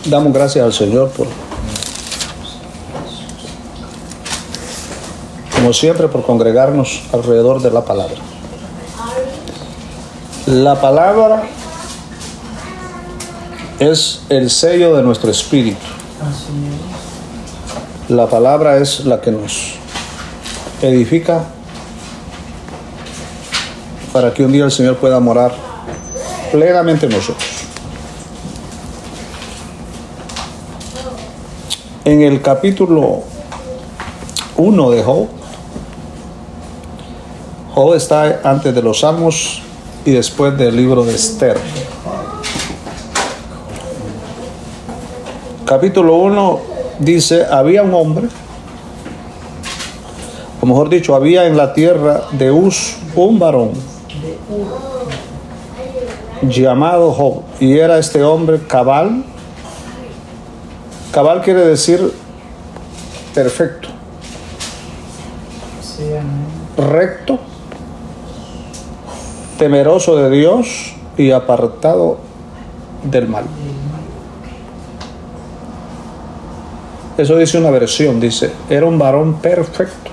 Damos gracias al Señor por, como siempre, por congregarnos alrededor de la palabra. La palabra es el sello de nuestro espíritu. La palabra es la que nos edifica para que un día el Señor pueda morar plenamente en nosotros. En el capítulo 1 de Job, Job está antes de los Salmos y después del libro de Esther. Capítulo 1 dice: había un hombre, o mejor dicho, había en la tierra de Uz un varón llamado Job, y era este hombre cabal. Cabal quiere decir perfecto, recto, temeroso de Dios y apartado del mal. Eso dice una versión, dice, era un varón perfecto.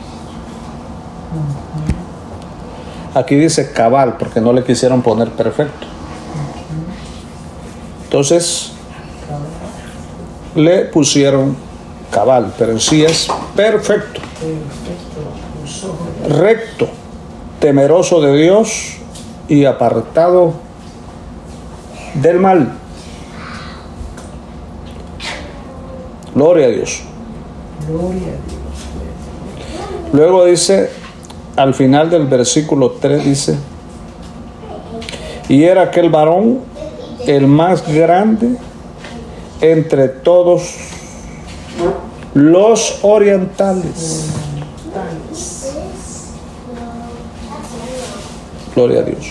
Aquí dice cabal, porque no le quisieron poner perfecto. Entonces, le pusieron cabal, pero en sí es perfecto, recto, temeroso de Dios y apartado del mal. Gloria a Dios. Luego dice, al final del versículo 3 dice: y era aquel varón el más grande entre todos los orientales. Gloria a Dios.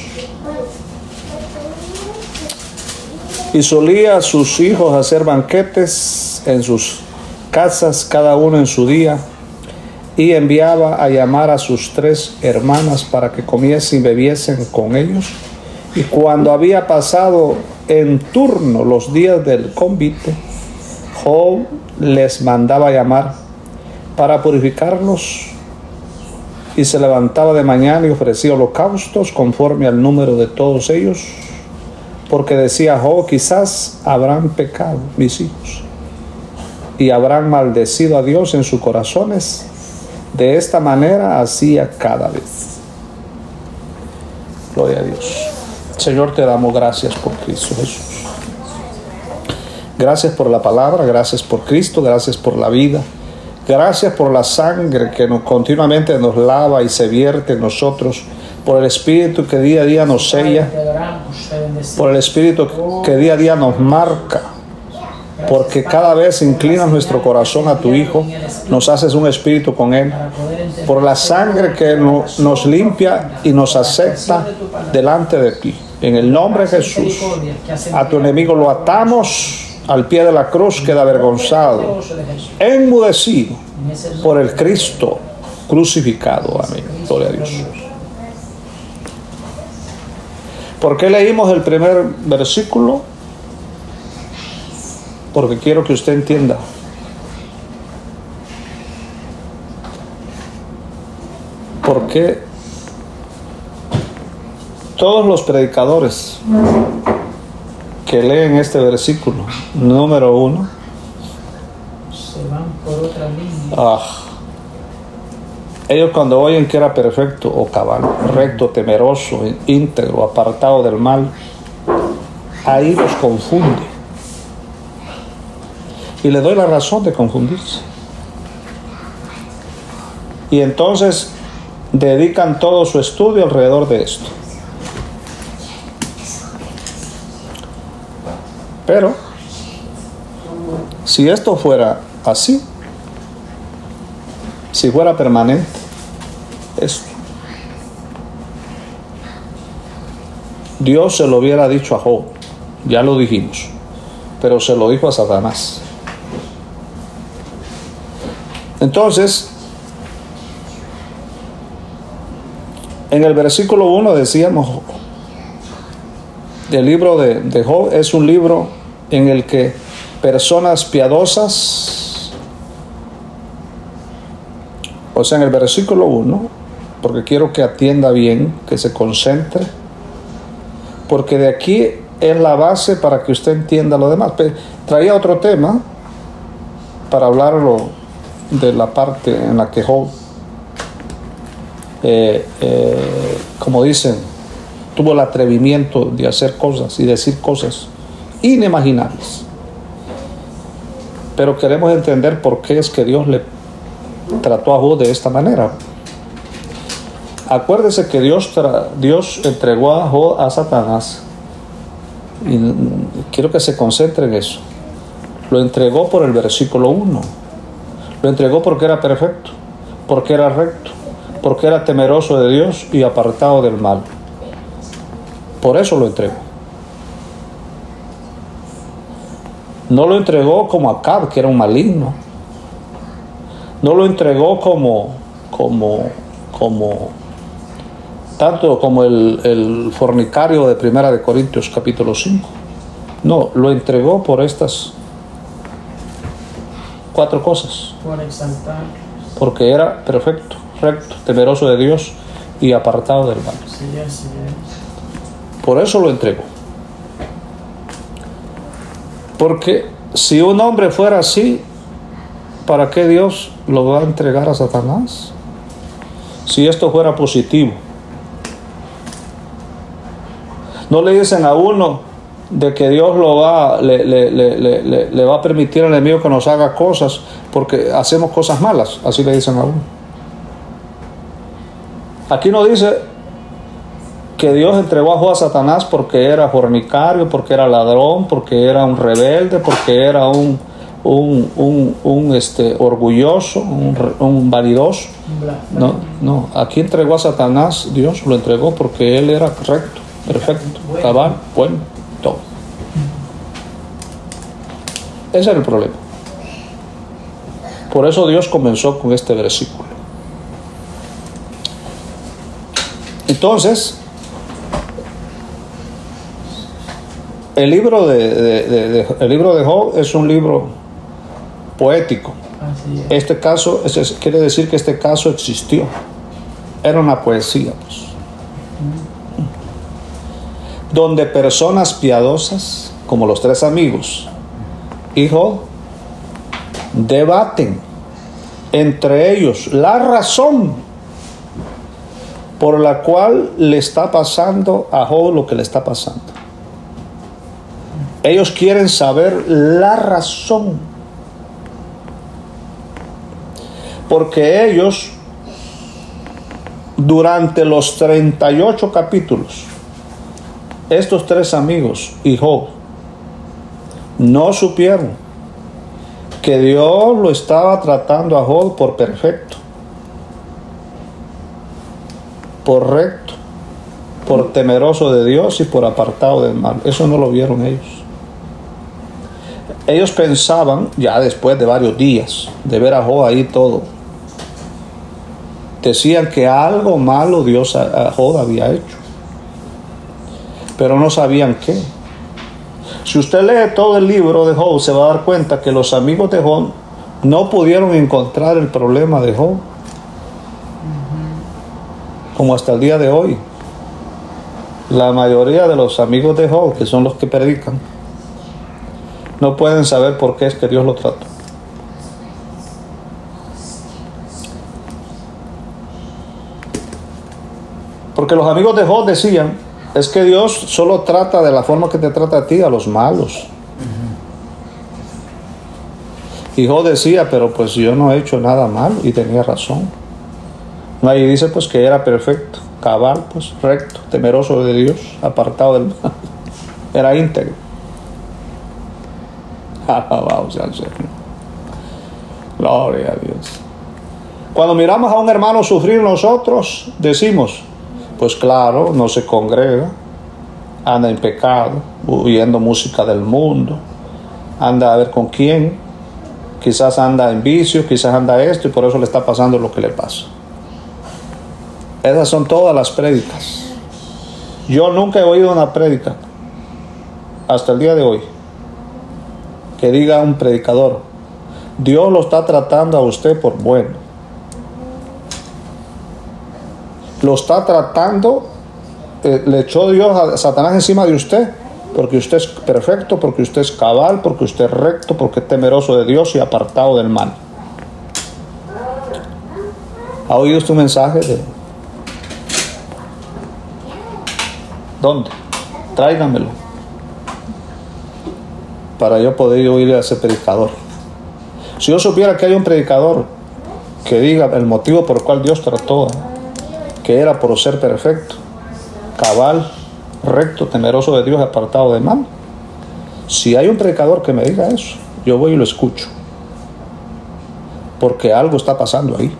Y solía a sus hijos hacer banquetes en sus casas, cada uno en su día, y enviaba a llamar a sus 3 hermanas para que comiesen y bebiesen con ellos. Y cuando había pasado en turno los días del convite, Job les mandaba llamar para purificarlos, y se levantaba de mañana y ofrecía holocaustos conforme al número de todos ellos, porque decía Job: quizás habrán pecado mis hijos y habrán maldecido a Dios en sus corazones. De esta manera hacía cada vez. Gloria a Dios. Señor, te damos gracias por Cristo Jesús. Gracias por la palabra, gracias por Cristo, gracias por la vida. Gracias por la sangre que continuamente nos lava y se vierte en nosotros, por el Espíritu que día a día nos sella, por el Espíritu que día a día nos marca, porque cada vez inclinas nuestro corazón a tu Hijo, nos haces un espíritu con Él, por la sangre que nos limpia y nos acepta delante de ti. En el nombre de Jesús, a tu enemigo lo atamos al pie de la cruz, queda avergonzado, enmudecido por el Cristo crucificado. Amén. Gloria a Dios. ¿Por qué leímos el primer versículo? Porque quiero que usted entienda. ¿Por qué todos los predicadores que leen este versículo número 1 se van por otra línea? Ellos cuando oyen que era perfecto o cabal, recto, temeroso, íntegro, apartado del mal, ahí los confunde. Y le doy la razón de confundirse. Y entonces dedican todo su estudio alrededor de esto. Pero si esto fuera así, si fuera permanente esto, Dios se lo hubiera dicho a Job, ya lo dijimos, pero se lo dijo a Satanás. Entonces, en el versículo 1 decíamos, el libro de Job es un libro en el que personas piadosas, o sea, en el versículo 1, porque quiero que atienda bien, que se concentre, porque de aquí es la base para que usted entienda lo demás. Traía otro tema para hablarlo de la parte en la que Job, como dicen, tuvo el atrevimiento de hacer cosas y decir cosas inimaginables. Pero queremos entender por qué es que Dios le trató a Job de esta manera. Acuérdese que Dios entregó a Job a Satanás, y quiero que se concentre en eso. Lo entregó por el versículo 1. Lo entregó porque era perfecto, porque era recto, porque era temeroso de Dios y apartado del mal. Por eso lo entregó. No lo entregó como Acab, que era un maligno. No lo entregó tanto como el fornicario de Primera de Corintios capítulo 5. No, lo entregó por estas 4 cosas. Por exaltar. Porque era perfecto, recto, temeroso de Dios y apartado del mal. Sí, así es. Por eso lo entregó. Porque si un hombre fuera así, ¿para qué Dios lo va a entregar a Satanás? Si esto fuera positivo. No le dicen a uno de que Dios le va a permitir al enemigo que nos haga cosas porque hacemos cosas malas. Así le dicen a uno. Aquí no dice que Dios entregó a Job a Satanás porque era fornicario, porque era ladrón, porque era un rebelde, porque era un orgulloso, un vanidoso. No, aquí entregó a Satanás, Dios lo entregó porque él era recto, perfecto, cabal, bueno, todo. Ese era el problema. Por eso Dios comenzó con este versículo. Entonces, el libro de Job es un libro poético. Así es. Este caso, quiere decir que este caso existió. Era una poesía, pues. Donde personas piadosas, como los 3 amigos y Job, debaten entre ellos la razón por la cual le está pasando a Job lo que le está pasando. Ellos quieren saber la razón. Porque ellos, durante los 38 capítulos, estos 3 amigos y Job, no supieron que Dios lo estaba tratando a Job por perfecto, por recto, por temeroso de Dios y por apartado del mal. Eso no lo vieron ellos. Ellos pensaban, ya después de varios días de ver a Job ahí todo, decían que algo malo Dios a Job había hecho, pero no sabían qué. Si usted lee todo el libro de Job, se va a dar cuenta que los amigos de Job no pudieron encontrar el problema de Job, como hasta el día de hoy. La mayoría de los amigos de Job, que son los que predican, no pueden saber por qué es que Dios lo trató. Porque los amigos de Job decían, es que Dios solo trata de la forma que te trata a ti, a los malos. Y Job decía, pero pues yo no he hecho nada malo, y tenía razón. Ahí dice pues que era perfecto, cabal, pues recto, temeroso de Dios, apartado del mal. Era íntegro. Alabado sea el Señor. Gloria a Dios. Cuando miramos a un hermano sufrir, nosotros decimos, pues claro, no se congrega, anda en pecado, oyendo música del mundo, anda a ver con quién, quizás anda en vicio, quizás anda esto, y por eso le está pasando lo que le pasa. Esas son todas las prédicas. Yo nunca he oído una prédica hasta el día de hoy que diga un predicador: Dios lo está tratando a usted por bueno. Lo está tratando, le echó Dios a Satanás encima de usted, porque usted es perfecto, porque usted es cabal, porque usted es recto, porque es temeroso de Dios y apartado del mal. ¿Ha oído usted un mensaje de dónde? Tráigamelo para yo poder oír a ese predicador. Si yo supiera que hay un predicador que diga el motivo por el cual Dios trató, que era por ser perfecto, cabal, recto, temeroso de Dios, apartado del mal, si hay un predicador que me diga eso, yo voy y lo escucho, porque algo está pasando ahí,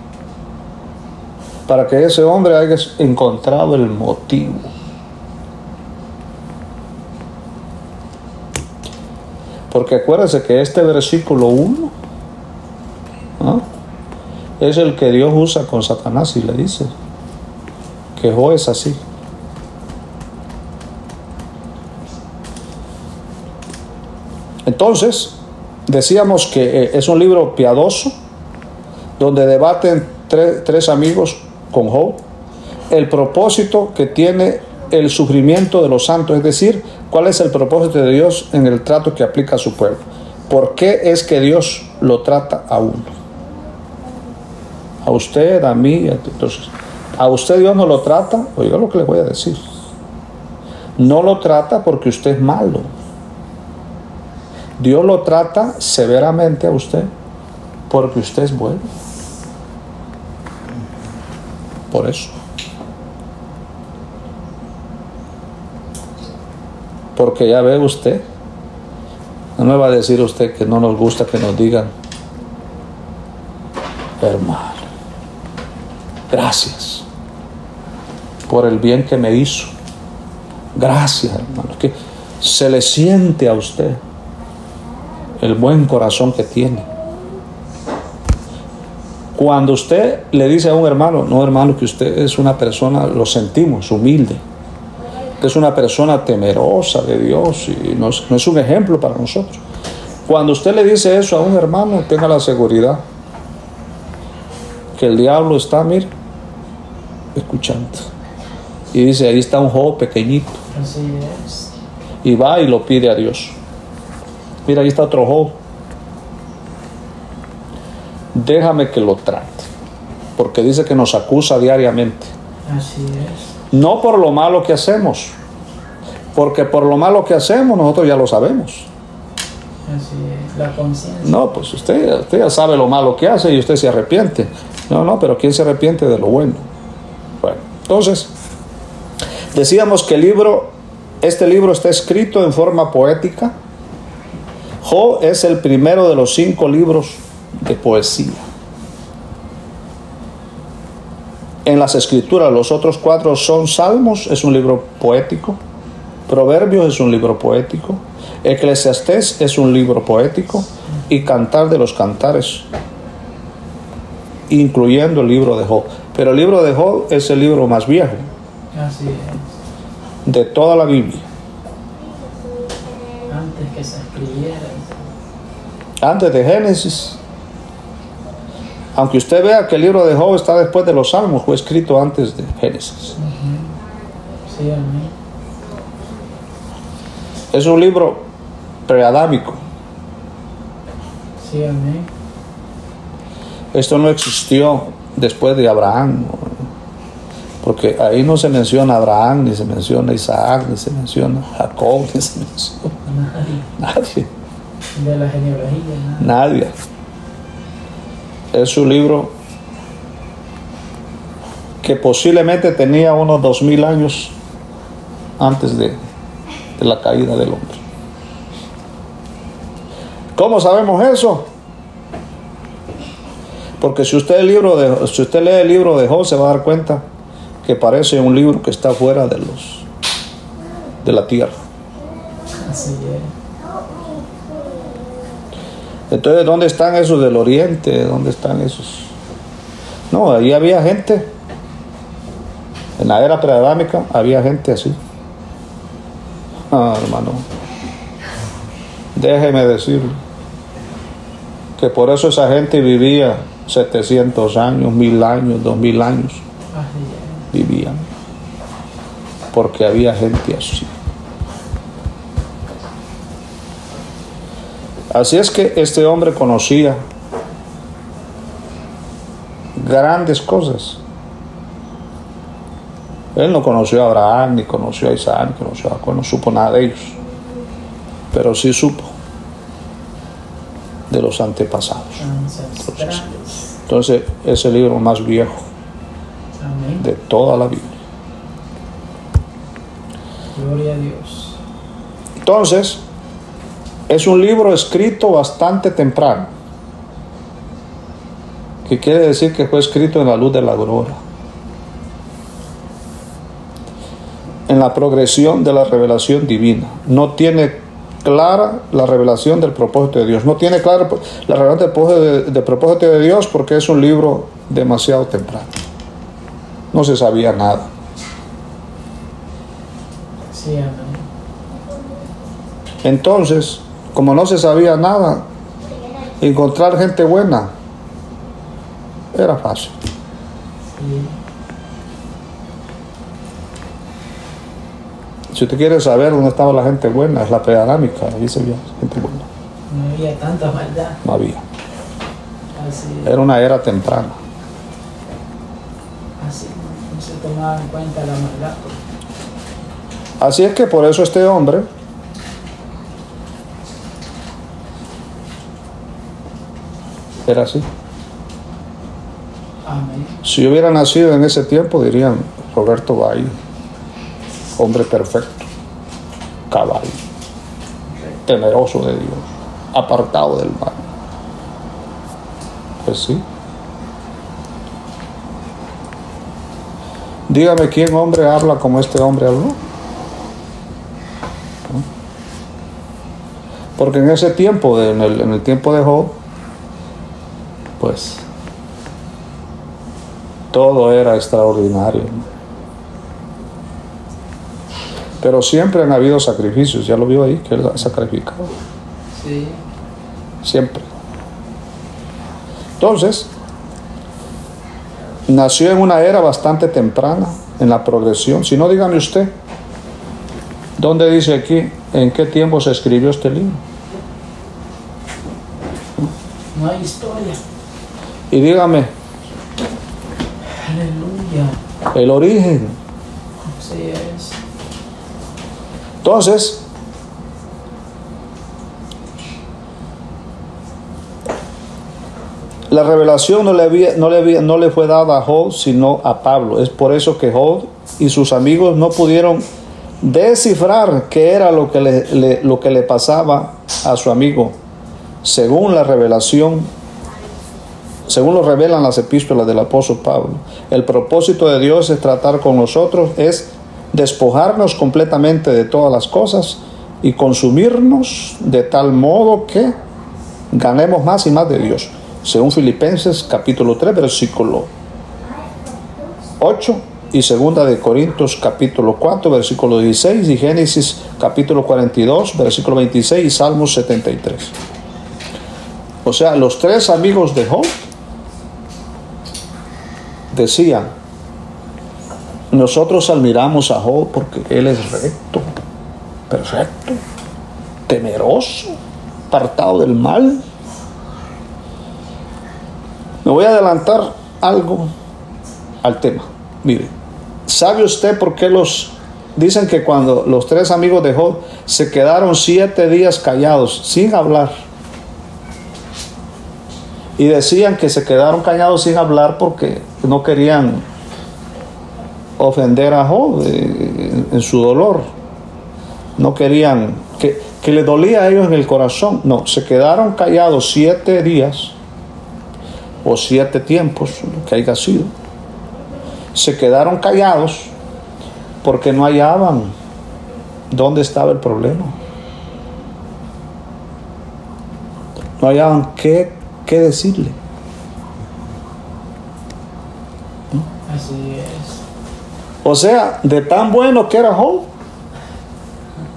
para que ese hombre haya encontrado el motivo. Porque acuérdense que este versículo 1 es el que Dios usa con Satanás y le dice que Job es así. Entonces, decíamos que es un libro piadoso, donde debaten tres amigos con Job el propósito que tiene el sufrimiento de los santos, es decir, cuál es el propósito de Dios en el trato que aplica a su pueblo. ¿Por qué es que Dios lo trata a uno? A usted, a mí. Entonces, a usted Dios no lo trata. Oiga lo que le voy a decir. No lo trata porque usted es malo. Dios lo trata severamente a usted porque usted es bueno. Por eso. Porque ya ve usted, no me va a decir usted que no nos gusta que nos digan: hermano, gracias por el bien que me hizo. Gracias, hermano. Que se le siente a usted el buen corazón que tiene. Cuando usted le dice a un hermano: no, hermano, que usted es una persona, lo sentimos, humilde, que es una persona temerosa de Dios y no es un ejemplo para nosotros. Cuando usted le dice eso a un hermano, tenga la seguridad que el diablo está, mire, escuchando. Y dice: ahí está un Job pequeñito. Así es. Y va y lo pide a Dios. Mira, ahí está otro Job. Déjame que lo trate. Porque dice que nos acusa diariamente. Así es. No por lo malo que hacemos, porque por lo malo que hacemos nosotros ya lo sabemos. Así es, la conciencia. No, pues usted ya sabe lo malo que hace y usted se arrepiente. No, pero ¿quién se arrepiente de lo bueno? Bueno, entonces, decíamos que este libro está escrito en forma poética. Job es el primero de los 5 libros de poesía. En las escrituras, los otros 4 son Salmos, es un libro poético. Proverbios es un libro poético. Eclesiastés es un libro poético. Y Cantar de los Cantares, incluyendo el libro de Job. Pero el libro de Job es el libro más viejo. Así es. De toda la Biblia. Antes que se escribiera. Antes de Génesis. Aunque usted vea que el libro de Job está después de los Salmos, fue escrito antes de Génesis. Sí, amén. Es un libro preadámico. Sí, amén. Esto no existió después de Abraham, porque ahí no se menciona Abraham, ni se menciona Isaac, ni se menciona Jacob, ni se menciona nadie. De la genealogía, Nadie. Es un libro que posiblemente tenía unos 2000 años antes de la caída del hombre. ¿Cómo sabemos eso? Porque si usted lee el libro de Job, se va a dar cuenta que parece un libro que está fuera de la tierra. Así es. Entonces, ¿dónde están esos del oriente? ¿Dónde están esos? No, ahí había gente. En la era preadámica había gente así. Hermano, déjeme decirlo. Que por eso esa gente vivía 700 años, 1000 años, 2000 años. Vivían. Porque había gente así. Así es que este hombre conocía grandes cosas. Él no conoció a Abraham, ni conoció a Isaac, ni conoció a Jacob, no supo nada de ellos. Pero sí supo de los antepasados. Entonces es el libro más viejo de toda la Biblia. Gloria a Dios. Entonces, es un libro escrito bastante temprano, que quiere decir que fue escrito en la luz de la aurora, en la progresión de la revelación divina. No tiene clara la revelación del propósito de Dios. No tiene clara la revelación del propósito de Dios porque es un libro demasiado temprano. No se sabía nada. Sí, amén. Entonces, como no se sabía nada, encontrar gente buena era fácil. Sí. Si usted quiere saber dónde estaba la gente buena, es la preadámica, ahí se veía gente buena. No había tanta maldad. No había. Así, Era una era temprana. así no se tomaba en cuenta la maldad. Así es que por eso este hombre era así. Amén. Si yo hubiera nacido en ese tiempo, dirían Roberto Valle, hombre perfecto, cabal, temeroso de Dios, apartado del mal. Pues sí. Dígame quién hombre habla como este hombre habló. Porque en ese tiempo, en el tiempo de Job, pues todo era extraordinario, ¿no? Pero siempre han habido sacrificios, ya lo vio ahí, que él ha sacrificado. Sí. Siempre. Entonces, nació en una era bastante temprana, en la progresión. Si no, dígame usted, ¿dónde dice aquí en qué tiempo se escribió este libro? No hay historia. Y dígame, Aleluya. el origen. Así es. Entonces, la revelación no le fue dada a Job, sino a Pablo. Es por eso que Job y sus amigos no pudieron descifrar qué era lo que le pasaba a su amigo, según la revelación, según lo revelan las epístolas del apóstol Pablo. El propósito de Dios es tratar con nosotros, es despojarnos completamente de todas las cosas y consumirnos de tal modo que ganemos más y más de Dios. Según Filipenses capítulo 3, versículo 8, y segunda de Corintios capítulo 4, versículo 16, y Génesis capítulo 42, versículo 26, y Salmos 73. O sea, los tres amigos de Job decían: nosotros admiramos a Job porque él es recto, perfecto, temeroso, apartado del mal. Me voy a adelantar algo al tema. Mire, ¿sabe usted por qué dicen que cuando los tres amigos de Job se quedaron 7 días callados, sin hablar? Y decían que se quedaron callados sin hablar porque no querían ofender a Job en su dolor. No querían, que le dolía a ellos en el corazón. No, se quedaron callados 7 días o 7 tiempos, lo que haya sido. Se quedaron callados porque no hallaban dónde estaba el problema. No hallaban qué decirle. Así es. O sea, de tan bueno que era Job,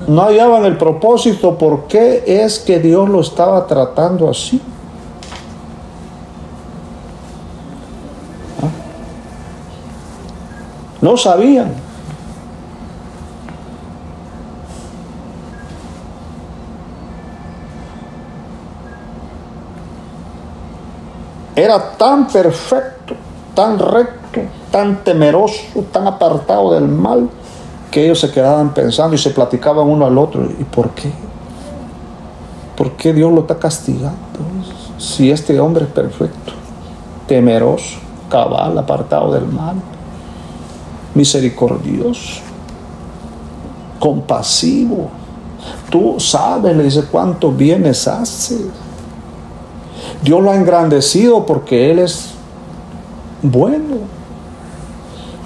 no hallaban el propósito, por qué es que Dios lo estaba tratando así. No sabían. Era tan perfecto, tan recto, tan temeroso, tan apartado del mal, que ellos se quedaban pensando y se platicaban uno al otro. ¿Y por qué? ¿Por qué Dios lo está castigando? Si este hombre es perfecto, temeroso, cabal, apartado del mal, misericordioso, compasivo. Tú sabes, le dice, cuántos bienes hace. Dios lo ha engrandecido porque Él es bueno.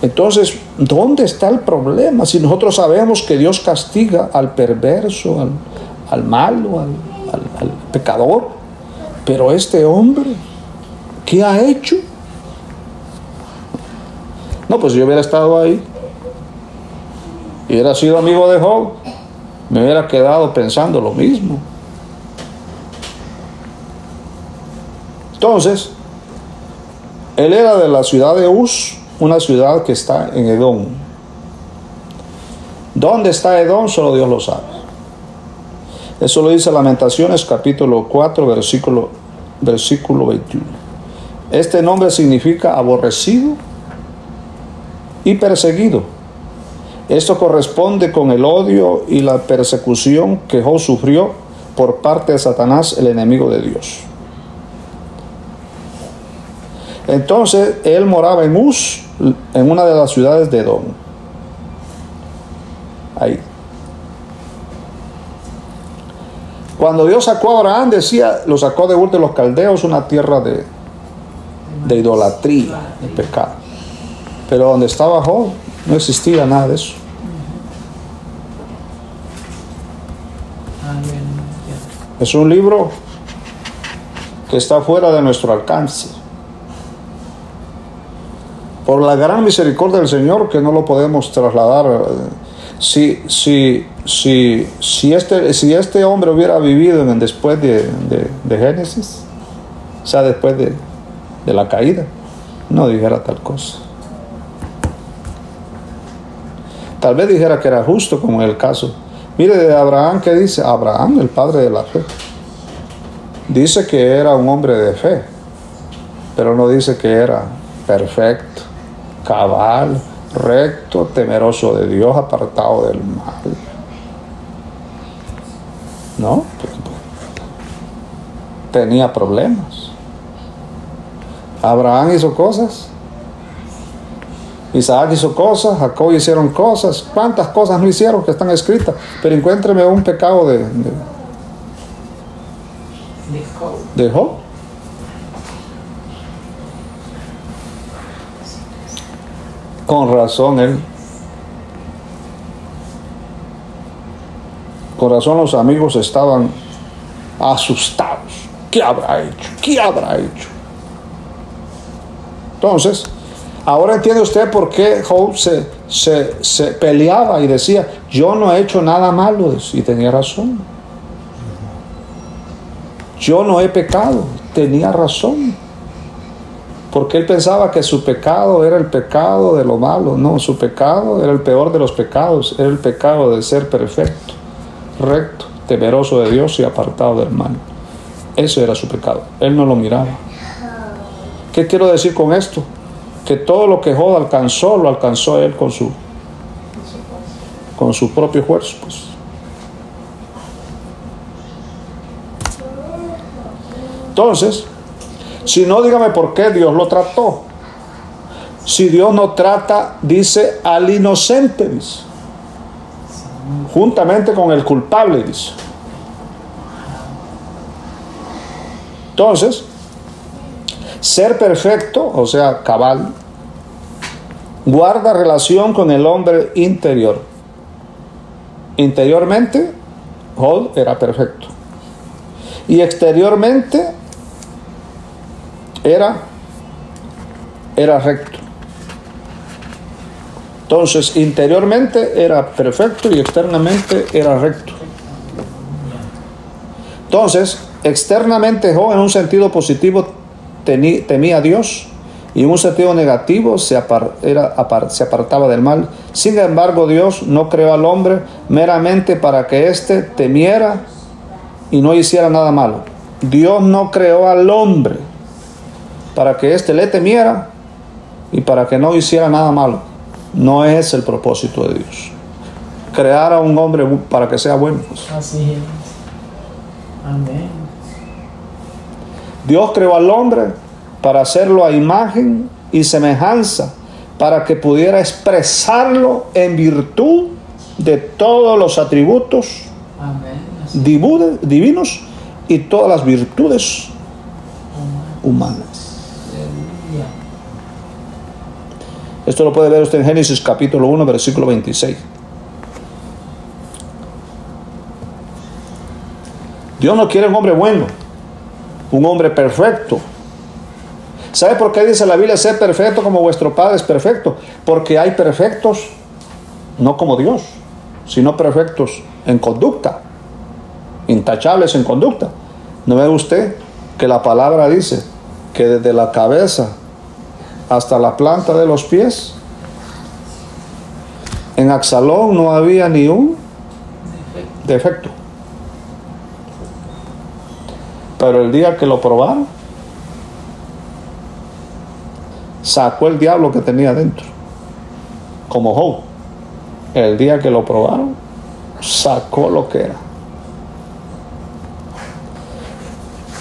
Entonces, ¿dónde está el problema? Si nosotros sabemos que Dios castiga al perverso, al malo, al pecador, pero este hombre, ¿qué ha hecho? No, pues si yo hubiera estado ahí y hubiera sido amigo de Job, me hubiera quedado pensando lo mismo. Entonces, él era de la ciudad de Uz, una ciudad que está en Edom. ¿Dónde está Edom? Solo Dios lo sabe. Eso lo dice Lamentaciones capítulo 4, versículo 21. Este nombre significa aborrecido y perseguido. Esto corresponde con el odio y la persecución que Job sufrió por parte de Satanás, el enemigo de Dios. Entonces él moraba en Uz, en una de las ciudades de Edom. Ahí. Cuando Dios sacó a Abraham, decía, lo sacó de Ur de los Caldeos, una tierra de idolatría, de pecado. Pero donde estaba Job, no existía nada de eso. Es un libro que está fuera de nuestro alcance. Por la gran misericordia del Señor, que no lo podemos trasladar. Si este hombre hubiera vivido después de Génesis, o sea, después de la caída, no dijera tal cosa. Tal vez dijera que era justo, como en el caso. Mire, de Abraham, ¿qué dice? Abraham, el padre de la fe. Dice que era un hombre de fe, pero no dice que era perfecto, cabal, recto, temeroso de Dios, apartado del mal. No, tenía problemas. Abraham hizo cosas, Isaac hizo cosas, Jacob hicieron cosas. ¿Cuántas cosas no hicieron que están escritas? Pero encuéntreme un pecado de Job. Con razón los amigos estaban asustados. ¿Qué habrá hecho? ¿Qué habrá hecho? Entonces, ahora entiende usted por qué Job se peleaba y decía, yo no he hecho nada malo, y tenía razón. Yo no he pecado, tenía razón. Porque él pensaba que su pecado era el pecado de lo malo. No, su pecado era el peor de los pecados. Era el pecado de ser perfecto, recto, temeroso de Dios y apartado del mal. Eso era su pecado. Él no lo miraba. ¿Qué quiero decir con esto? Que todo lo que Job alcanzó, lo alcanzó él con su propio esfuerzo, pues. Entonces, si no, dígame por qué Dios lo trató. Si Dios no trata, dice, al inocente, dice, juntamente con el culpable, dice. Entonces, ser perfecto, o sea, cabal, guarda relación con el hombre interior. Interiormente, Job era perfecto. Y exteriormente, era recto. Entonces, interiormente era perfecto y externamente era recto. Entonces, externamente Job, en un sentido positivo, temía a Dios y en un sentido negativo se apartaba del mal. Sin embargo, Dios no creó al hombre meramente para que éste temiera y no hiciera nada malo. Dios no creó al hombre para que éste le temiera y para que no hiciera nada malo. No es el propósito de Dios. Crear a un hombre para que sea bueno. Así es. Amén. Dios creó al hombre para hacerlo a imagen y semejanza, para que pudiera expresarlo en virtud de todos los atributos divinos y todas las virtudes humanas. Esto lo puede ver usted en Génesis capítulo 1, versículo 26. Dios no quiere un hombre bueno, un hombre perfecto. ¿Sabe por qué dice la Biblia, ser perfecto como vuestro Padre es perfecto? Porque hay perfectos, no como Dios, sino perfectos en conducta, intachables en conducta. ¿No ve usted que la palabra dice que desde la cabeza hasta la planta de los pies, en Absalón no había ni un defecto? Pero el día que lo probaron, sacó el diablo que tenía dentro, como Job. El día que lo probaron, sacó lo que era.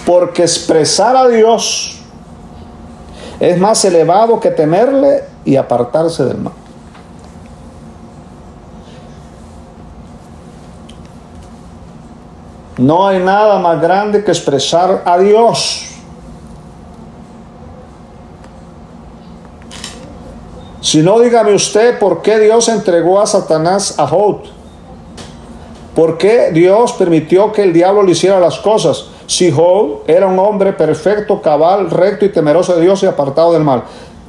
Porque expresar a Dios es más elevado que temerle y apartarse del mal. No hay nada más grande que expresar a Dios. Si no, dígame usted por qué Dios entregó a Satanás a Job. ¿Por qué Dios permitió que el diablo le hiciera las cosas? Si Job era un hombre perfecto, cabal, recto y temeroso de Dios y apartado del mal.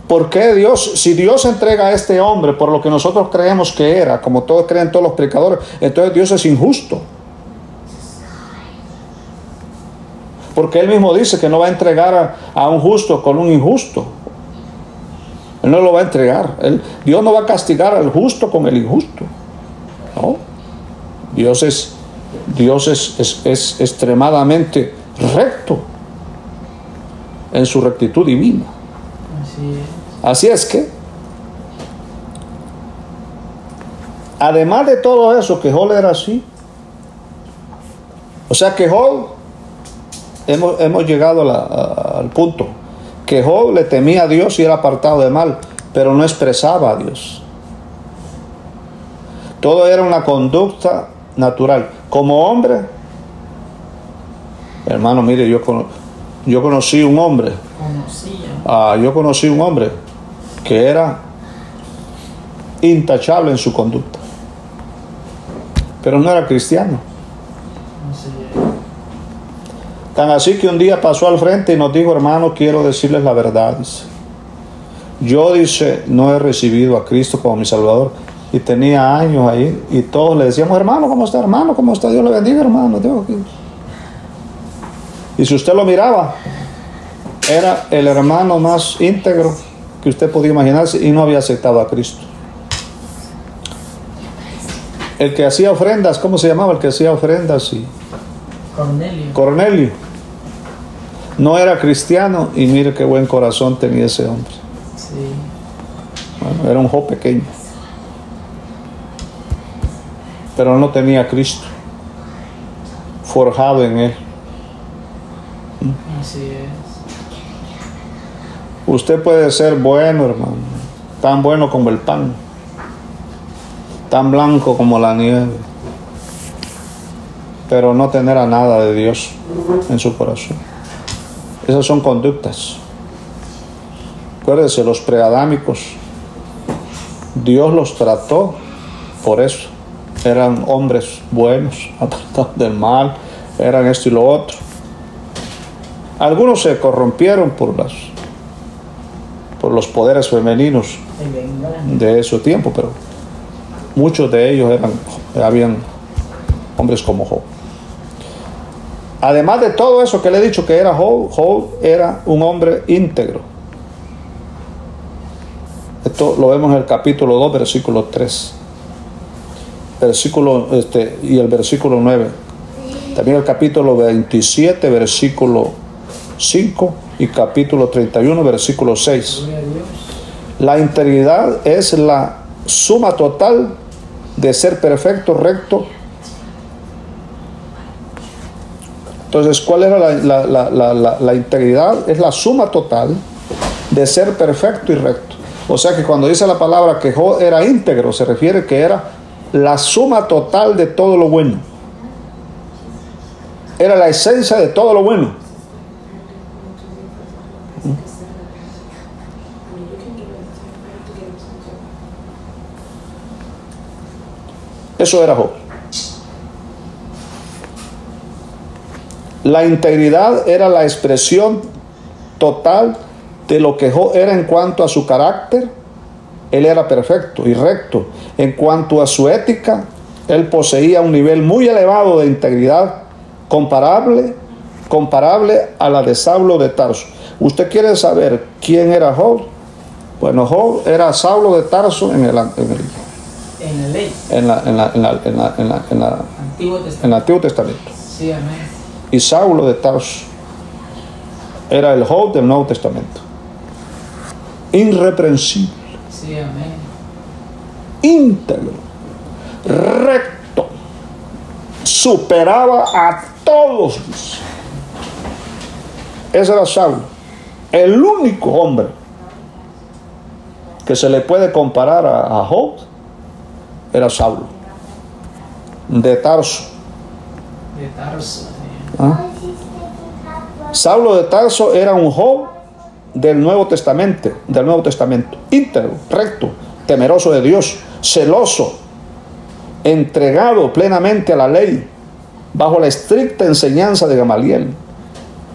¿Por qué Dios, si Dios entrega a este hombre por lo que nosotros creemos que era, como todos creen todos los predicadores, entonces Dios es injusto? Porque Él mismo dice que no va a entregar a un justo con un injusto. Él no lo va a entregar. Dios no va a castigar al justo con el injusto. No. Dios es extremadamente recto en su rectitud divina. Así es que, además de todo eso, que Job era así. O sea que Job, hemos llegado al punto que Job le temía a Dios y era apartado de mal, pero no expresaba a Dios. Todo era una conducta natural. Como hombre, hermano, mire, yo conocí un hombre. Yo conocí un hombre que era intachable en su conducta, pero no era cristiano. Tan así que un día pasó al frente y nos dijo: hermano, quiero decirles la verdad. Dice, yo, dice, no he recibido a Cristo como mi Salvador. Y tenía años ahí y todos le decíamos: hermano, ¿cómo está? Hermano, ¿cómo está? Dios le bendiga, hermano. Y si usted lo miraba, era el hermano más íntegro que usted podía imaginarse y no había aceptado a Cristo. El que hacía ofrendas, ¿cómo se llamaba? El que hacía ofrendas, y Cornelio. No era cristiano y mire qué buen corazón tenía ese hombre. Sí. Bueno, era un Job pequeño, pero no tenía a Cristo forjado en él. Así es. Usted puede ser bueno, hermano, tan bueno como el pan, tan blanco como la nieve, pero no tener a nada de Dios en su corazón. Esas son conductas. Acuérdense, los preadámicos, Dios los trató por eso. Eran hombres buenos, apartados del mal, eran esto y lo otro. Algunos se corrompieron por los poderes femeninos de ese tiempo, pero muchos de ellos habían hombres como Job. Además de todo eso que le he dicho que era Job, Job era un hombre íntegro. Esto lo vemos en el capítulo 2, versículo 3. Y el versículo 9. También el capítulo 27, versículo 5. Y capítulo 31, versículo 6. Gloria a Dios. La integridad es la suma total de ser perfecto, recto. Entonces, ¿cuál era la integridad? Es la suma total de ser perfecto y recto. O sea que cuando dice la palabra que Job era íntegro, se refiere que era la suma total de todo lo bueno. Era la esencia de todo lo bueno. Eso era Job. La integridad era la expresión total de lo que Job era en cuanto a su carácter. Él era perfecto y recto. En cuanto a su ética, él poseía un nivel muy elevado de integridad, comparable a la de Saulo de Tarso. ¿Usted quiere saber quién era Job? Bueno, Job era Saulo de Tarso en el Antiguo Testamento. Sí, amén. Y Saulo de Tarso era el Job del Nuevo Testamento. Irreprensible, Sí, amén. íntegro, recto, superaba a todos. Ese era Saulo, el único hombre que se le puede comparar a Job. Era Saulo de Tarso. De Tarso. ¿Ah? Saulo de Tarso era un Job del Nuevo Testamento, íntegro, recto, temeroso de Dios, celoso, entregado plenamente a la ley, bajo la estricta enseñanza de Gamaliel.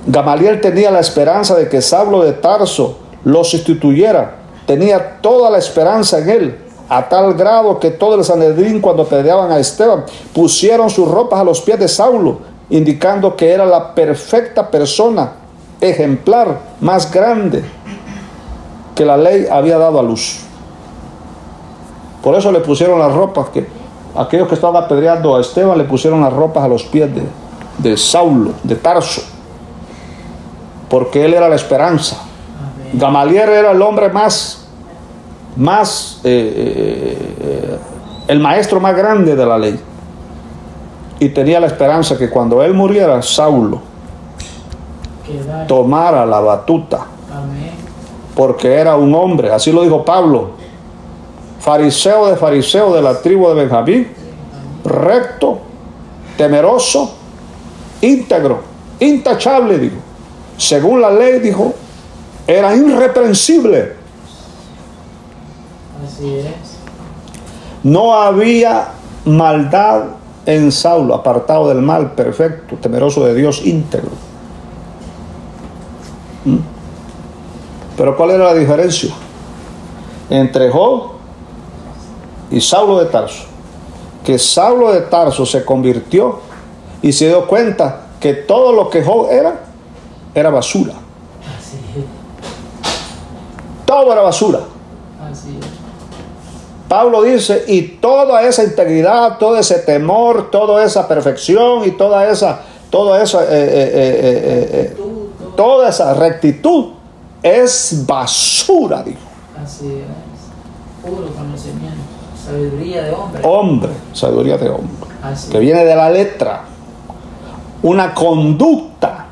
Gamaliel tenía la esperanza de que Saulo de Tarso lo sustituyera, tenía toda la esperanza en él, a tal grado que todo el Sanedrín, cuando apedreaban a Esteban, pusieron sus ropas a los pies de Saulo, indicando que era la perfecta persona, ejemplar, más grande que la ley había dado a luz. Por eso le pusieron las ropas, que aquellos que estaban apedreando a Esteban le pusieron las ropas a los pies de Saulo, de Tarso, porque él era la esperanza. Amén. Gamaliel era el hombre el maestro más grande de la ley, y tenía la esperanza que cuando él muriera, Saulo tomara la batuta. Amén. Porque era un hombre, así lo dijo Pablo, fariseo de la tribu de Benjamín, recto, temeroso, íntegro, intachable, dijo. Según la ley, dijo, era irreprensible. Así es. No había maldad en Saulo, apartado del mal, perfecto, temeroso de Dios, íntegro. Pero ¿cuál era la diferencia entre Job y Saulo de Tarso? Que Saulo de Tarso se convirtió y se dio cuenta que todo lo que Job era basura. Así es. Todo era basura. Así es. Pablo dice, y toda esa integridad, todo ese temor, toda esa perfección y toda esa rectitud es basura, dijo. Así es. Puro conocimiento. Sabiduría de hombre. Hombre, sabiduría de hombre, Así que viene de la letra, una conducta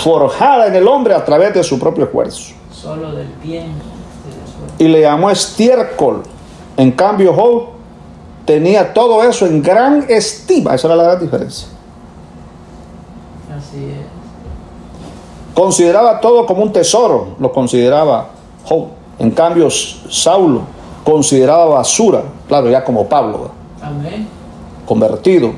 forjada en el hombre a través de su propio esfuerzo. Solo del bien. Y le llamó estiércol. En cambio, Job tenía todo eso en gran estima. Esa era la gran diferencia. Así es. Consideraba todo como un tesoro, lo consideraba Job. En cambio, Saulo consideraba basura, claro, ya como Pablo, Amén. convertido.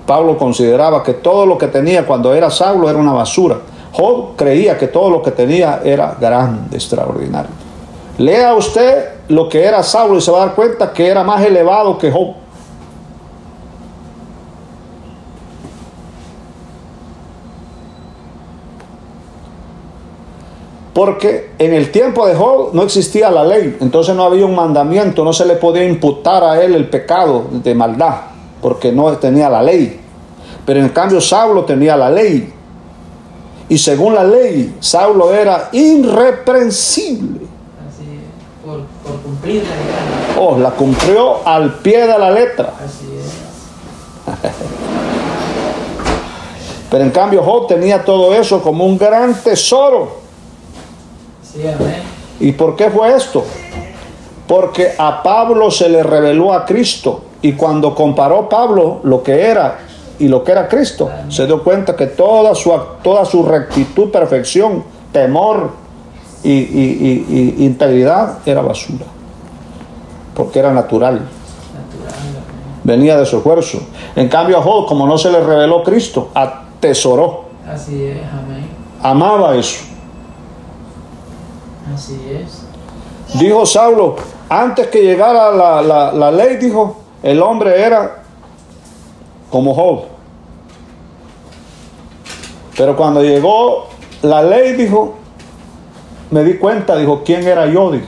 Pablo consideraba que todo lo que tenía cuando era Saulo era una basura. Job creía que todo lo que tenía era grande, extraordinario. Lea usted lo que era Saulo y se va a dar cuenta que era más elevado que Job. Porque en el tiempo de Job no existía la ley, entonces no había un mandamiento, no se le podía imputar a él el pecado de maldad, porque no tenía la ley. Pero en cambio Saulo tenía la ley. Y según la ley, Saulo era irreprensible. Así es. Por cumplir la ley. Oh, la cumplió al pie de la letra. Así es. Pero en cambio Job tenía todo eso como un gran tesoro. Sí, amén. ¿Y por qué fue esto? Porque a Pablo se le reveló a Cristo. Y cuando comparó Pablo lo que era y lo que era Cristo, se dio cuenta que toda su rectitud, perfección, temor y integridad era basura. Porque era natural. Venía de su esfuerzo. En cambio a Job, como no se le reveló Cristo, atesoró. Así es, amén. Amaba eso. Así es. Dijo Saulo, antes que llegara la ley, dijo, el hombre era como Job. Pero cuando llegó la ley, dijo, me di cuenta, dijo, ¿quién era yo? Dijo.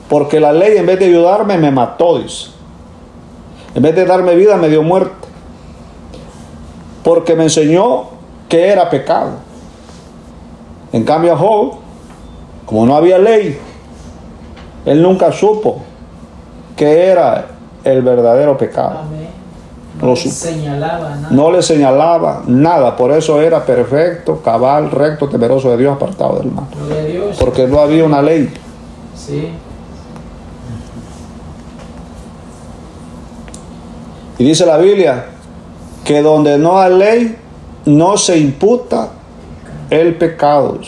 Porque la ley en vez de ayudarme me mató, dice. En vez de darme vida me dio muerte. Porque me enseñó que era pecado. En cambio a Job, como no había ley, él nunca supo que era el verdadero pecado. Amén. No No le señalaba nada. Por eso era perfecto, cabal, recto, temeroso de Dios, apartado del mal. Gloria a Dios. Porque no había una ley. Sí. Y dice la Biblia que donde no hay ley, no se imputa el pecado.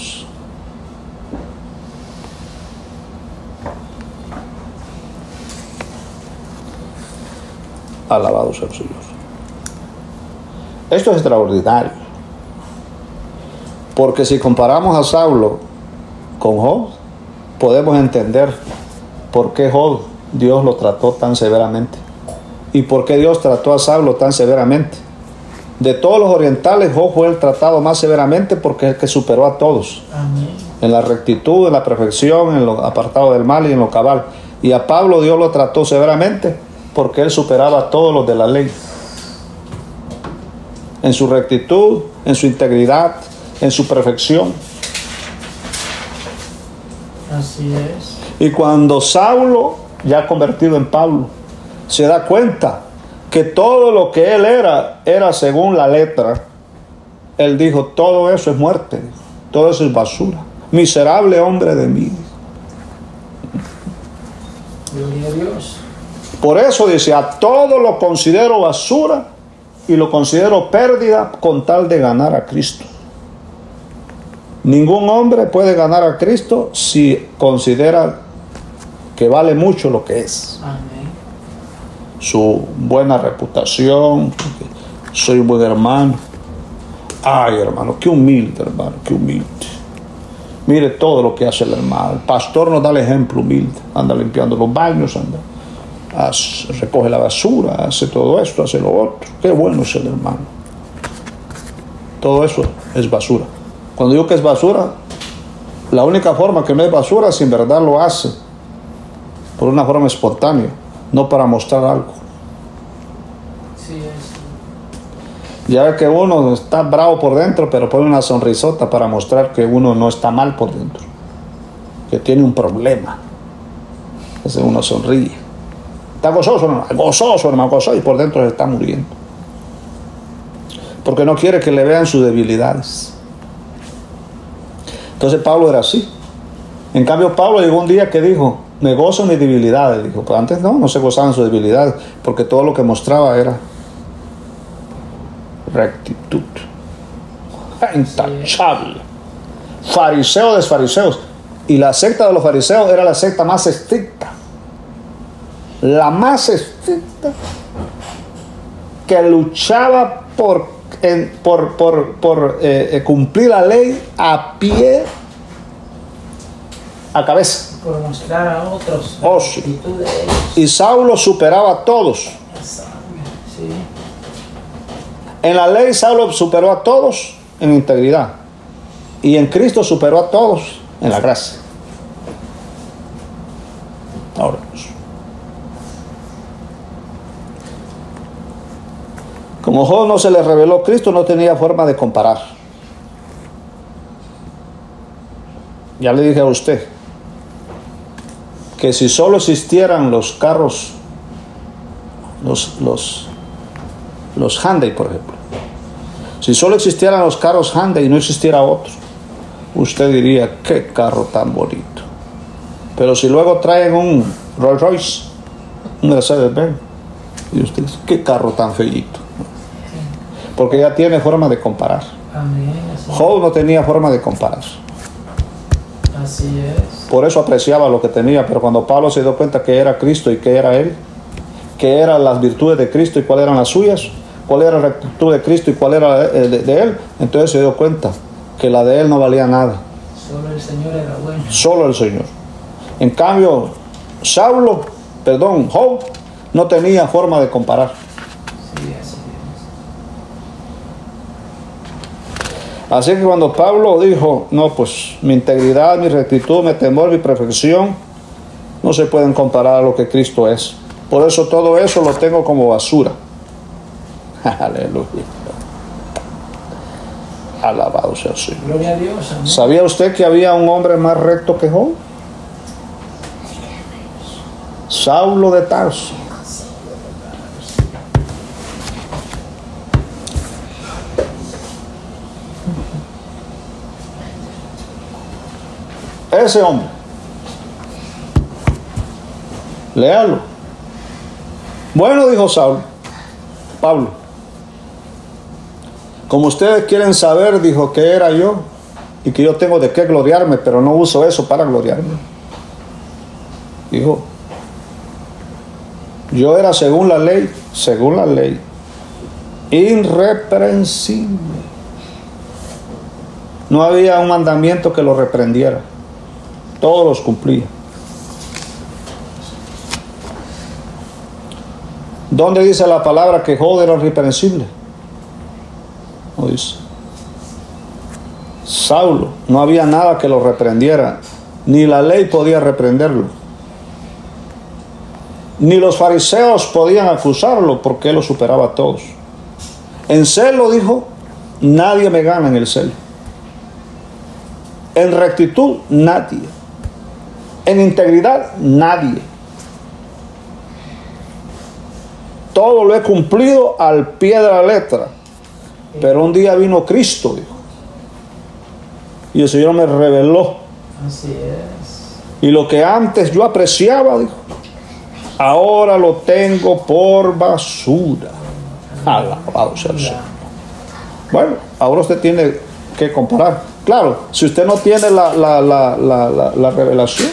Alabado sea el Señor. Esto es extraordinario. Porque si comparamos a Saulo con Job, podemos entender por qué Job Dios lo trató tan severamente. Y por qué Dios trató a Saulo tan severamente. De todos los orientales, Job fue el tratado más severamente porque es el que superó a todos. Amén. En la rectitud, en la perfección, en lo apartado del mal y en lo cabal. Y a Pablo Dios lo trató severamente porque él superaba a todos los de la ley. En su rectitud, en su integridad, en su perfección. Así es. Y cuando Saulo, ya convertido en Pablo, se da cuenta que todo lo que él era según la letra, él dijo, todo eso es muerte, todo eso es basura. Miserable hombre de mí. Gloria a Dios. Por eso dice, a todo lo considero basura y lo considero pérdida con tal de ganar a Cristo. Ningún hombre puede ganar a Cristo si considera que vale mucho lo que es. Amén. Su buena reputación, soy un buen hermano. Ay, hermano, qué humilde, hermano, qué humilde. Mire todo lo que hace el hermano. El pastor nos da el ejemplo humilde. Anda limpiando los baños, recoge la basura, hace todo esto, hace lo otro. Qué bueno es el hermano. Todo eso es basura. Cuando digo que es basura, la única forma que no es basura es si en verdad lo hace por una forma espontánea, no para mostrar algo. Sí, es. Ya ve que uno está bravo por dentro, pero pone una sonrisota para mostrar que uno no está mal por dentro, que tiene un problema. Entonces uno sonríe. Está gozoso, hermano, gozoso, y por dentro se está muriendo. Porque no quiere que le vean sus debilidades. Entonces Pablo era así. En cambio Pablo llegó un día que dijo, me gozo en mis debilidades. Dijo, pero antes no se gozaba en sus debilidades, porque todo lo que mostraba era rectitud. Intachable. Fariseo de fariseos. Y la secta de los fariseos era la secta más estricta. La más estricta, que luchaba por cumplir la ley a pie, a cabeza. Por mostrar a otros Oh, la sí. actitud de ellos. Y Saulo superaba a todos. Sí. En la ley Saulo superó a todos en integridad. Y en Cristo superó a todos en la gracia. Ahora, como Job no se le reveló Cristo, no tenía forma de comparar. Ya le dije a usted que si solo existieran los carros, los Hyundai, por ejemplo, si solo existieran los carros Hyundai y no existiera otro, usted diría, qué carro tan bonito. Pero si luego traen un Rolls Royce, un Mercedes-Benz, y usted dice, qué carro tan feíto. Porque ya tiene forma de comparar. Amén. Job no tenía forma de comparar. Así es. Por eso apreciaba lo que tenía, pero cuando Pablo se dio cuenta que era Cristo y que era él, que eran las virtudes de Cristo y cuáles eran las suyas, cuál era la rectitud de Cristo y cuál era la de él, entonces se dio cuenta que la de él no valía nada. Solo el Señor era bueno. Solo el Señor. En cambio, Job no tenía forma de comparar. Sí, así es. Así que cuando Pablo dijo, no, pues mi integridad, mi rectitud, mi temor, mi perfección, no se pueden comparar a lo que Cristo es. Por eso todo eso lo tengo como basura. Aleluya. Alabado sea el Señor. Gloria a Dios. Amén. ¿Sabía usted que había un hombre más recto que Job? Saulo de Tarso. Ese hombre, léalo. Bueno, dijo Pablo, como ustedes quieren saber, dijo, que era yo y que yo tengo de qué gloriarme, pero no uso eso para gloriarme. Dijo, yo era según la ley, irreprensible. No había un mandamiento que lo reprendiera. Todos los cumplía. ¿Dónde dice la palabra que Job era irreprensible? No dice. Saulo, no había nada que lo reprendiera. Ni la ley podía reprenderlo. Ni los fariseos podían acusarlo porque él lo superaba a todos. En celo, dijo, nadie me gana en el celo. En rectitud, nadie. En integridad, nadie. Todo lo he cumplido al pie de la letra. Pero un día vino Cristo, dijo. Y el Señor me reveló. Así es. Y lo que antes yo apreciaba, dijo, ahora lo tengo por basura. Alabado sea el Señor. Bueno, ahora usted tiene que comparar. Claro, si usted no tiene la revelación,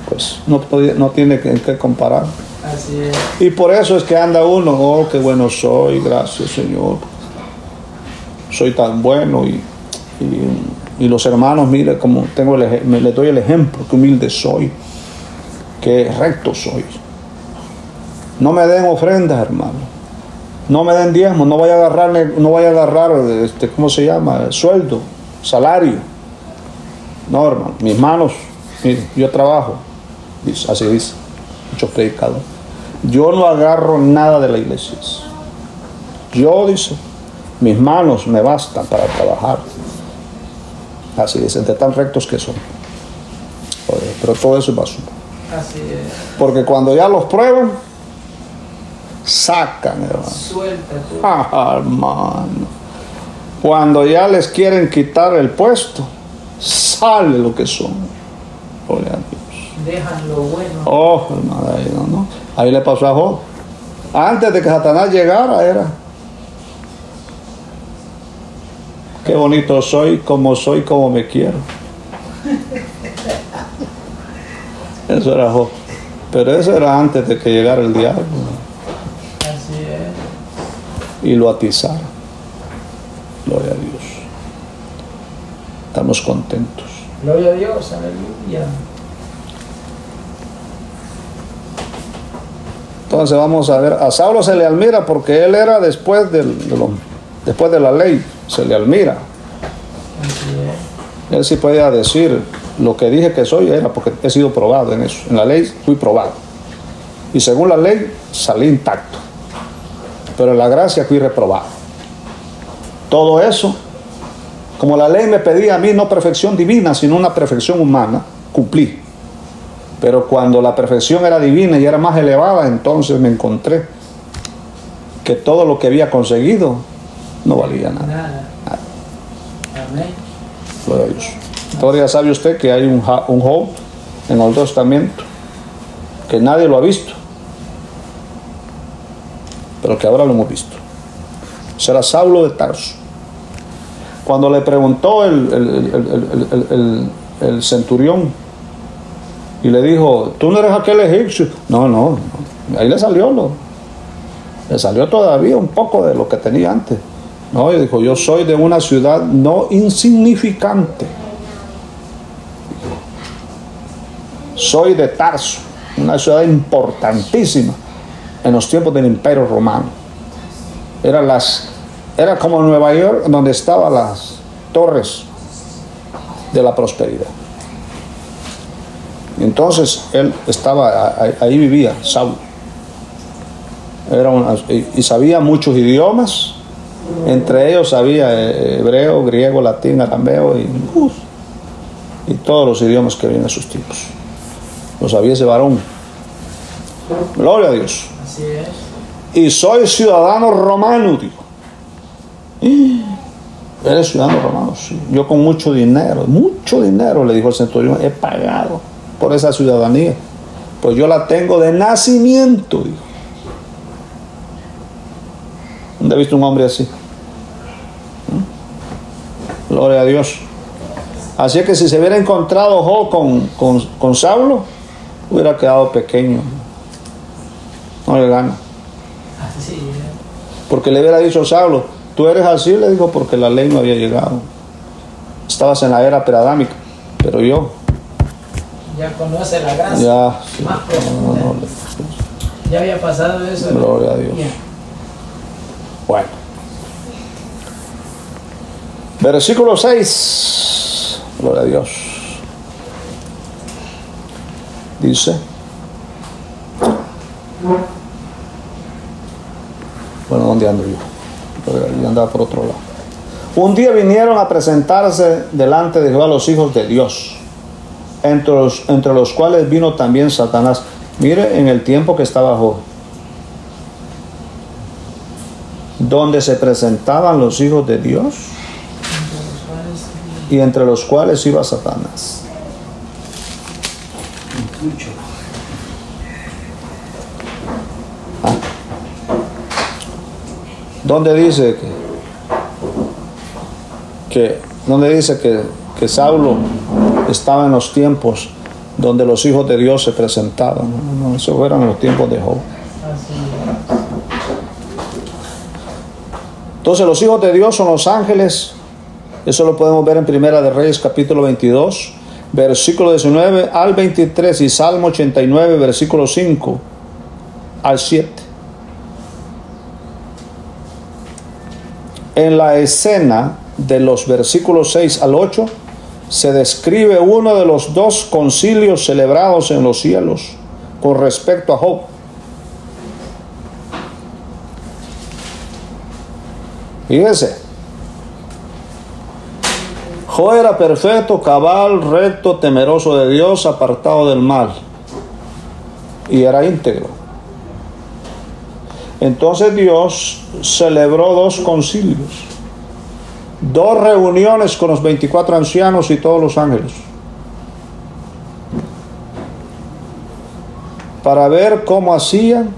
pues no tiene que comparar. Así es. Y por eso es que anda uno, oh, qué bueno soy, gracias Señor. Soy tan bueno y los hermanos, mire como les doy el ejemplo, que humilde soy, que recto soy. No me den ofrendas, hermano. No me den diezmos, no vaya a agarrar, ¿cómo se llama? Sueldo, salario. No, hermano, mis manos, mire, yo trabajo, así dice, muchos predicadores. Yo no agarro nada de la iglesia. Yo, dice, mis manos me bastan para trabajar. Así dicen, de tan rectos que son. Pero todo eso es basura. Así es. Porque cuando ya los prueban, sacan, hermano. Suelta tú. Hermano. Cuando ya les quieren quitar el puesto, sale lo que son. Gloria a Dios. Dejan lo bueno. Oh, hermano, ahí le pasó a Job. Antes de que Satanás llegara, era. Qué bonito soy, como me quiero. Eso era Job. Pero eso era antes de que llegara el diablo. Así es. Y lo atizara. Gloria a Dios. Estamos contentos. Gloria a Dios, aleluya. Entonces vamos a ver. A Saulo se le admira porque él era después de la ley. Se le admira. Él sí podía decir, lo que dije que soy era porque he sido probado en eso. En la ley fui probado. Y según la ley salí intacto. Pero en la gracia fui reprobado. Todo eso, como la ley me pedía a mí no perfección divina, sino una perfección humana, cumplí. Pero cuando la perfección era divina y era más elevada, entonces me encontré que todo lo que había conseguido no valía nada. Nada. Amén. Gloria a Dios. Todavía sabe usted que hay un Job en el Antiguo Testamento que nadie lo ha visto, pero que ahora lo hemos visto. Será Saulo de Tarso. Cuando le preguntó el centurión y le dijo, ¿tú no eres aquel egipcio? No. Ahí le salió todavía un poco de lo que tenía antes. No, y dijo, yo soy de una ciudad no insignificante. Soy de Tarso, una ciudad importantísima en los tiempos del Imperio Romano. Era como Nueva York, donde estaban las torres de la prosperidad. Entonces él estaba ahí vivía Saulo. Y sabía muchos idiomas. Entre ellos sabía hebreo, griego, latín, arameo y todos los idiomas que había en esos tiempos. Lo sabía ese varón. Gloria a Dios. Así es. Y soy ciudadano romano, dijo. Eres ciudadano romano, sí. Yo con mucho dinero, le dijo el centurión, he pagado por esa ciudadanía. Pues yo la tengo de nacimiento, dijo. ¿Dónde ha visto un hombre así? Gloria a Dios. Así es que si se hubiera encontrado Job con Saulo, hubiera quedado pequeño. No le gana. Así es. Porque le hubiera dicho a Saulo, tú eres así, le dijo, porque la ley no había llegado. Estabas en la era preadámica, pero yo Ya conoce la gracia. ya sí, Más profunda. Ya había pasado eso. Gloria a Dios. Bien. Bueno. Versículo 6. Gloria a Dios. Dice. Bueno, ¿dónde ando yo? Yo andaba por otro lado. Un día vinieron a presentarse delante de Jehová los hijos de Dios, entre los cuales vino también Satanás. Mire, en el tiempo que estaba Job, donde se presentaban los hijos de Dios y entre los cuales iba Satanás. ¿Dónde dice que Saulo estaba en los tiempos donde los hijos de Dios se presentaban? No, esos fueron los tiempos de Job. Entonces los hijos de Dios son los ángeles. Eso lo podemos ver en Primera de Reyes capítulo 22 versículo 19 al 23 y Salmo 89 versículo 5 al 7. En la escena de los versículos 6 al 8 se describe uno de los dos concilios celebrados en los cielos con respecto a Job. Fíjese, Job era perfecto, cabal, recto, temeroso de Dios, apartado del mal, y era íntegro. Entonces Dios celebró dos concilios, dos reuniones con los 24 ancianos y todos los ángeles, para ver cómo hacían.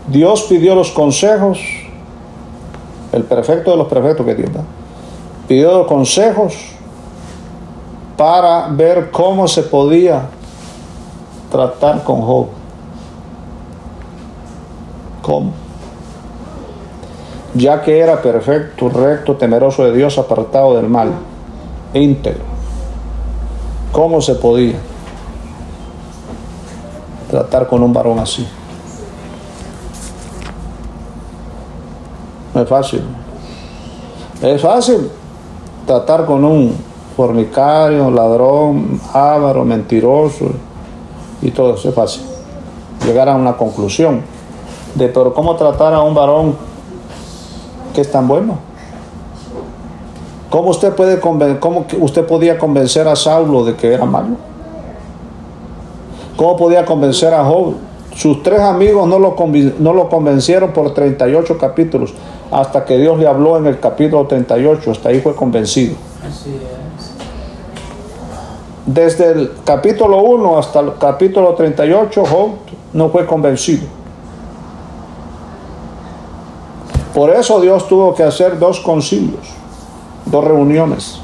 Dios pidió los consejos, el perfecto de los perfectos que Dios da, pidió los consejos para ver cómo se podía tratar con Job. ¿Cómo? Ya que era perfecto, recto, temeroso de Dios, apartado del mal, íntegro. ¿Cómo se podía tratar con un varón así? No es fácil. Es fácil tratar con un fornicario, ladrón, avaro, mentiroso y todo eso es fácil. Llegar a una conclusión pero ¿cómo tratar a un varón que es tan bueno? ¿Cómo usted podía convencer a Saulo de que era malo? ¿Cómo podía convencer a Job? Sus 3 amigos no lo convencieron por 38 capítulos, hasta que Dios le habló en el capítulo 38, hasta ahí fue convencido. Así es. Desde el capítulo 1 hasta el capítulo 38, Job no fue convencido. Por eso Dios tuvo que hacer 2 concilios, 2 reuniones,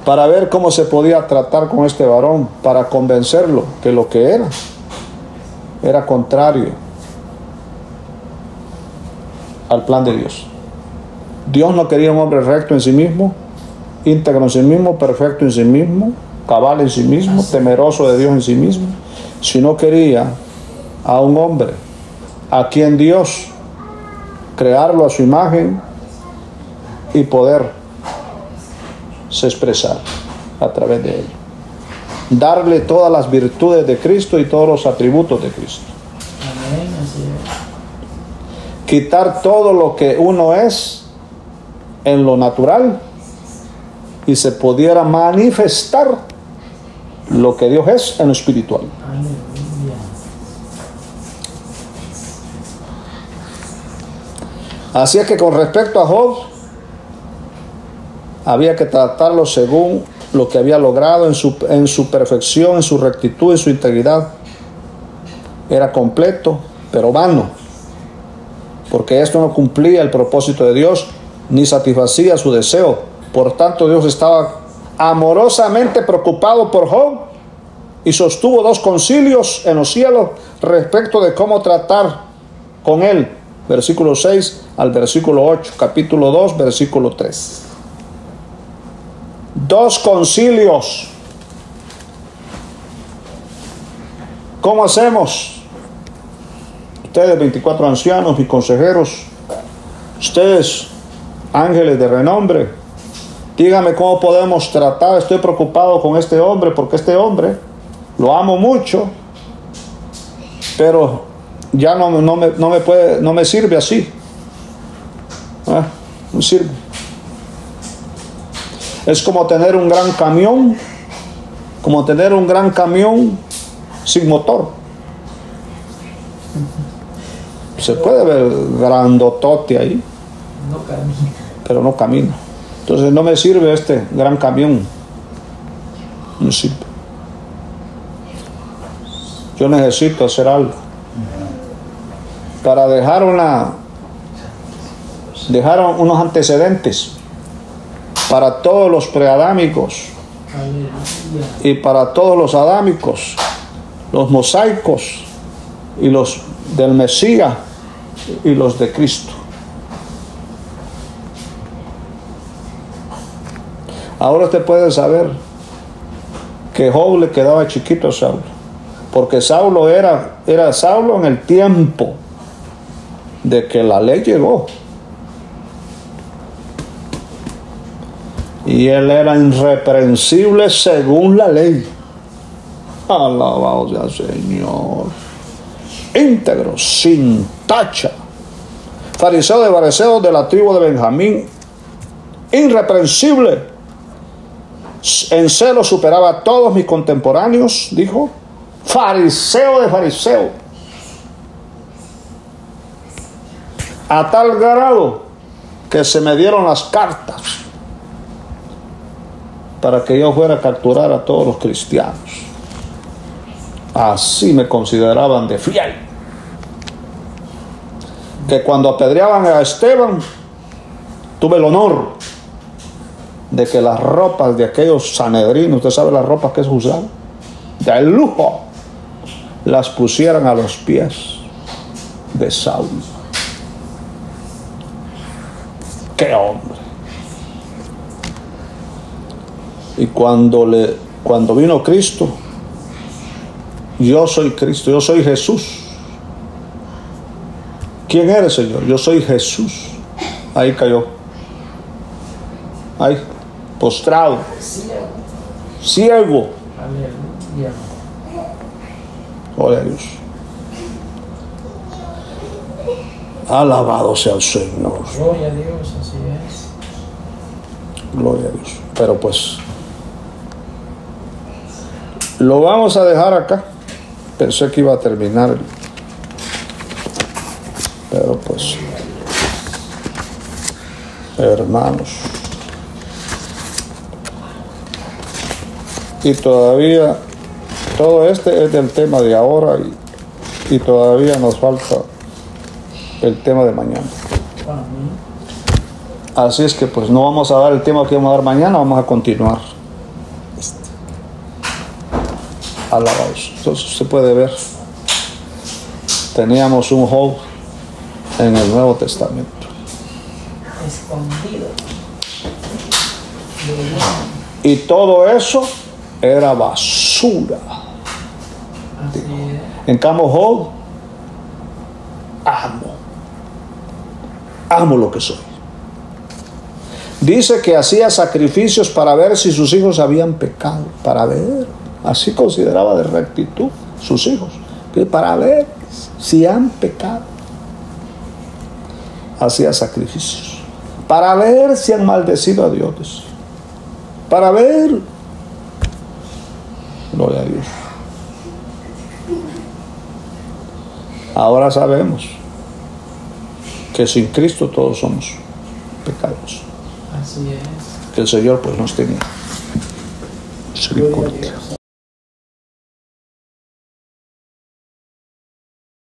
para ver cómo se podía tratar con este varón, para convencerlo que lo que era contrario al plan de Dios. Dios no quería un hombre recto en sí mismo, íntegro en sí mismo, perfecto en sí mismo, cabal en sí mismo, temeroso de Dios en sí mismo, sino quería a un hombre a quien Dios crearlo a su imagen y poder se expresar a través de él, darle todas las virtudes de Cristo y todos los atributos de Cristo. Amén, así es. Quitar todo lo que uno es en lo natural y se pudiera manifestar lo que Dios es en lo espiritual. Aleluya. Así es que con respecto a Job, había que tratarlo según lo que había logrado en su perfección, en su rectitud, en su integridad. Era completo, pero vano, porque esto no cumplía el propósito de Dios, ni satisfacía su deseo. Por tanto, Dios estaba amorosamente preocupado por Job y sostuvo 2 concilios en los cielos respecto de cómo tratar con él. Versículo 6 al versículo 8, capítulo 2, versículo 3. 2 concilios. ¿Cómo hacemos? Ustedes, 24 ancianos y consejeros, ustedes, ángeles de renombre, díganme cómo podemos tratar. Estoy preocupado con este hombre, porque este hombre lo amo mucho, pero ya no me sirve así. No sirve. Es como tener un gran camión, sin motor. Se puede ver grandotote ahí, No camina. pero no camina. Entonces no me sirve este gran camión. No sirve. Yo necesito hacer algo para dejar unos antecedentes para todos los preadámicos y para todos los adámicos, los mosaicos y los del Mesías y los de Cristo. Ahora usted puede saber que Job le quedaba chiquito a Saulo, porque Saulo era Saulo en el tiempo de que la ley llegó. Y él era irreprensible según la ley. Alabado sea el Señor. Íntegro, sin tacha. Fariseo de fariseos de la tribu de Benjamín. Irreprensible. En celo superaba a todos mis contemporáneos, dijo. Fariseo de fariseos. A tal grado que se me dieron las cartas para que yo fuera a capturar a todos los cristianos. Así me consideraban de fiel. Que cuando apedreaban a Esteban, tuve el honor de que las ropas de aquellos sanedrinos, usted sabe las ropas que se usaban, de lujo, las pusieran a los pies de Saulo. ¡Qué hombre! Y cuando vino Cristo, yo soy Cristo, yo soy Jesús. ¿Quién eres, Señor? Yo soy Jesús. Ahí cayó. Ahí. postrado, ciego. Aleluya. Gloria a Dios. Alabado sea el Señor. Gloria a Dios, así es. Gloria a Dios. Pero pues lo vamos a dejar acá. Pensé que iba a terminar, pero pues, hermanos, y todavía todo este es del tema de ahora y todavía nos falta el tema de mañana. Así es que pues no vamos a dar el tema que vamos a dar mañana, vamos a continuar. Alabados. Entonces usted puede ver, teníamos un Job en el Nuevo Testamento. Escondido. Y todo eso era basura. Así es. En cambio Job, amo lo que soy. Dice que hacía sacrificios para ver si sus hijos habían pecado, para ver. Así consideraba de rectitud sus hijos, que para ver si han pecado. Hacía sacrificios para ver si han maldecido a Dios, para ver. Gloria a Dios. Ahora sabemos que sin Cristo todos somos pecadores. Así es. Que el Señor pues nos tenía misericordia.